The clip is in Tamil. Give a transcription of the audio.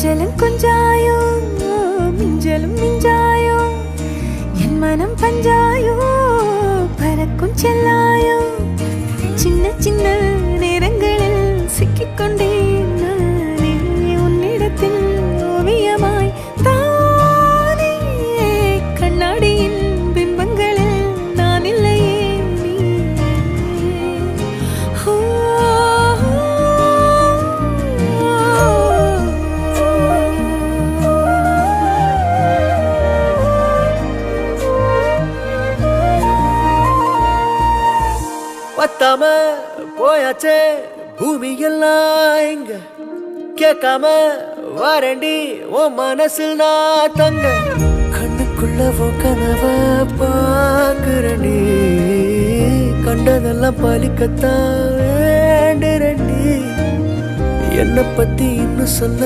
கொஞ்சலும் கொஞ்சாயோ மிஞ்சலும் மிஞ்சாயோ என் மனம் பஞ்சாயோ பறக்கும் செல்லாயோ சின்ன சின்ன நேரங்களில் சிக்கிக்கொண்டேன் நானே உன்னிடத்தில் ஓவியமாய் தானே கண்ணாடியின் பிம்பங்களில் நான் இல்லையே நீ பத்தாம போயாச்சே பூமி எல்லாம் இங்க கேட்காம வாரண்டி உன் மனசில் நான் தங்க கண்ணுக்குள்ள கனவ பாக்குறண்டி கண்டதெல்லாம் பலிக்கத்தான் வேண்டுறண்டி என்னை பத்தி இன்னும் சொல்ல